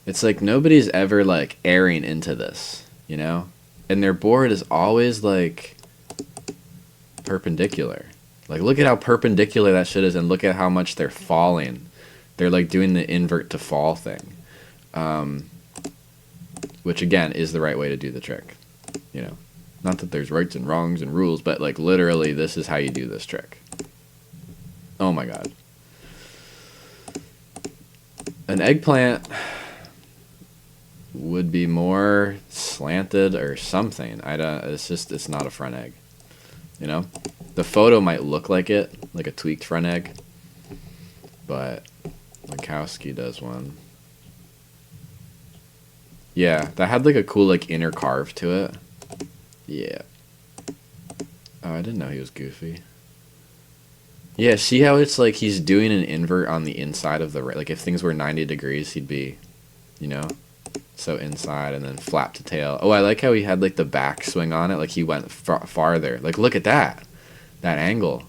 It's like nobody's ever like airing into this, you know? And their board is always like perpendicular. Like, look at how perpendicular that shit is, and look at how much they're falling. They're like doing the invert to fall thing. Which again is the right way to do the trick. You know? Not that there's rights and wrongs and rules, but like literally this is how you do this trick. Oh my god. An eggplant would be more slanted or something. It's not a front egg, you know. The photo might look like it, like a tweaked front egg, but Lankowski does one. Yeah, that had like a cool like inner carve to it. Yeah. Oh, I didn't know he was goofy. Yeah, see how it's like he's doing an invert on the inside of the like if things were 90 degrees, he'd be, you know. So inside and then flap to tail. Oh, I like how he had like the back swing on it. Like he went farther. Like look at that. That angle.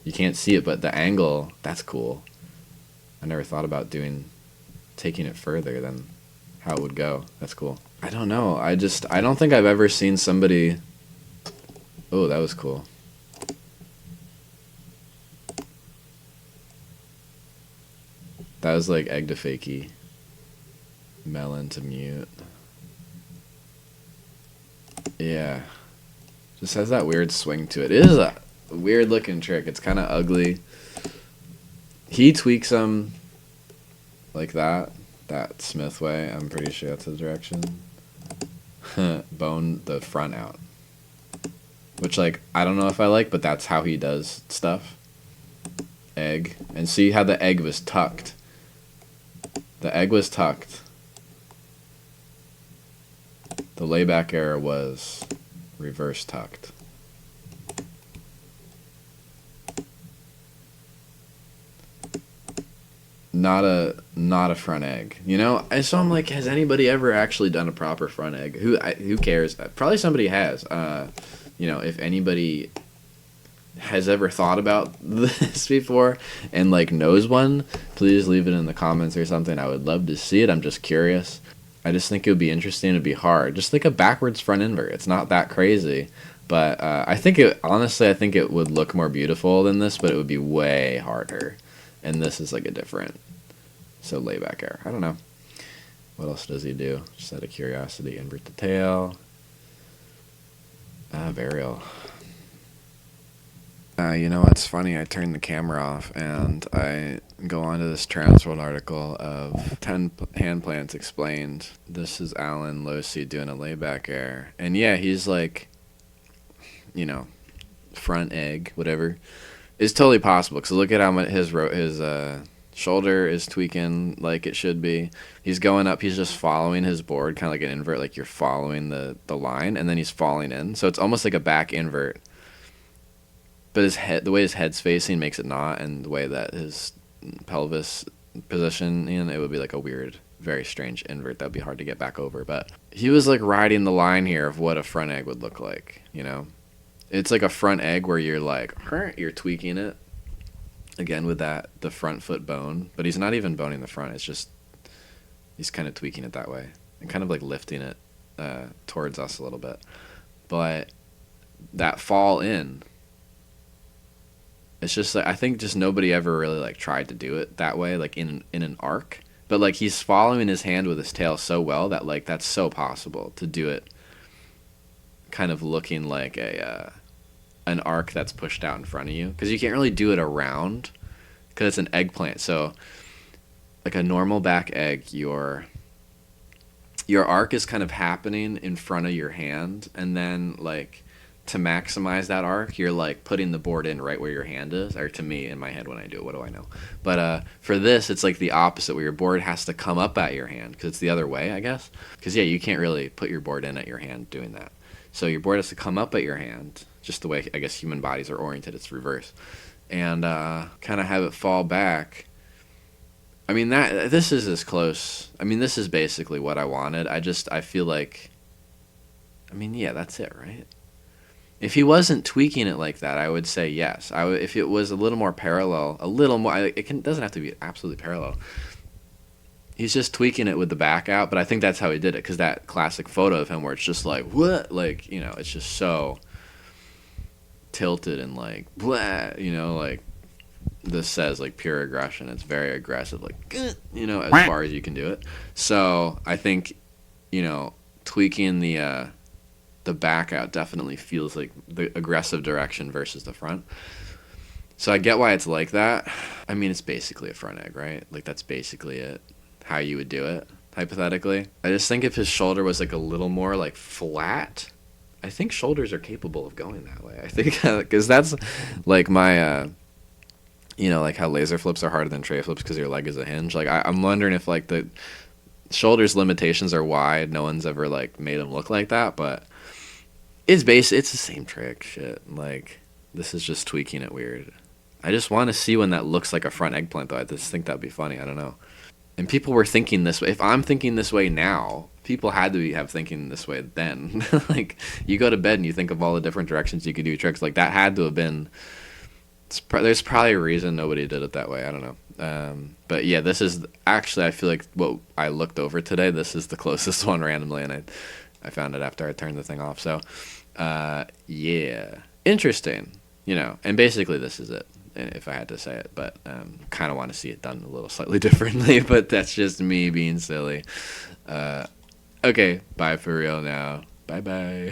You can't see it, but the angle, that's cool. I never thought about taking it further than how it would go. That's cool. I don't know. I don't think I've ever seen somebody. Oh, that was cool. That was like egg to fakey. Melon to mute. Yeah. Just has that weird swing to it. It is a weird looking trick. It's kind of ugly. He tweaks them like that Smith way. I'm pretty sure that's his direction. Bone the front out. Which, like, I don't know if I like, but that's how he does stuff. Egg. And see how the egg was tucked. The egg was tucked. The layback error was reverse tucked. Not a front egg, you know. And so I'm like, has anybody ever actually done a proper front egg? Who cares? Probably somebody has. You know, if anybody has ever thought about this before and like knows one, please leave it in the comments or something. I would love to see it. I'm just curious. I just think it would be interesting. It'd be hard, just like a backwards front invert. It's not that crazy, but I think I think it would look more beautiful than this, but it would be way harder. And this is like a different, so layback error. I don't know. What else does he do? Just out of curiosity, invert the tail. Burial. You know what's funny? I turned the camera off and I go onto this Transworld article of 10 hand plants explained. This is Alan Losi doing a layback error. And yeah, he's like, you know, front egg, whatever. It's totally possible because look at how much his shoulder is tweaking like it should be. He's going up. He's just following his board, kind of like an invert, like you're following the line, and then he's falling in. So it's almost like a back invert. But his head, the way his head's facing makes it not, and the way that his pelvis position in, it would be like a weird, very strange invert that would be hard to get back over. But he was like riding the line here of what a front egg would look like, you know? It's like a front egg where you're like, you're tweaking it, again with the front foot bone, but he's not even boning the front. It's just, he's kind of tweaking it that way and kind of like lifting it towards us a little bit. But that fall in, it's just like, I think just nobody ever really like tried to do it that way, like in an arc. But like he's following his hand with his tail so well that like that's so possible to do it, kind of looking like an arc that's pushed out in front of you, because you can't really do it around because it's an eggplant. So like a normal back egg, your arc is kind of happening in front of your hand, and then like to maximize that arc, you're like putting the board in right where your hand is, or to me in my head when I do it, what do I know? But for this, it's like the opposite, where your board has to come up at your hand because it's the other way, I guess. Because yeah, you can't really put your board in at your hand doing that. So your board has to come up at your hand, just the way I guess human bodies are oriented. It's reverse, and kind of have it fall back. I mean, this is as close. I mean, this is basically what I wanted. I feel like, I mean, yeah, that's it, right? If he wasn't tweaking it like that, I would say yes. If it was a little more parallel, a little more, doesn't have to be absolutely parallel. He's just tweaking it with the back out, but I think that's how he did it, because that classic photo of him where it's just like, what? Like, you know, it's just so tilted and like, blah, you know, like this says like pure aggression. It's very aggressive, like, you know, as far as you can do it. So I think, you know, tweaking the back out definitely feels like the aggressive direction versus the front. So I get why it's like that. I mean, it's basically a front egg, right? Like that's basically it, how you would do it, hypothetically. I just think if his shoulder was like a little more like flat, I think shoulders are capable of going that way. I think, because that's like my, you know, like how laser flips are harder than tray flips because your leg is a hinge. Like I'm wondering if like the shoulders limitations are why no one's ever like made them look like that, but it's the same trick, shit. Like, this is just tweaking it weird. I just want to see when that looks like a front eggplant, though. I just think that'd be funny. I don't know. And people were thinking this way. If I'm thinking this way now, people had to have thinking this way then. Like, you go to bed and you think of all the different directions you could do tricks. Like, that had to have been... There's probably a reason nobody did it that way. I don't know. But yeah, this is... Actually, I feel like what I looked over today, this is the closest one randomly, and I found it after I turned the thing off. So, yeah, interesting, you know, and basically this is it, if I had to say it, but kind of want to see it done a little slightly differently, but that's just me being silly. Okay, bye for real now. Bye-bye.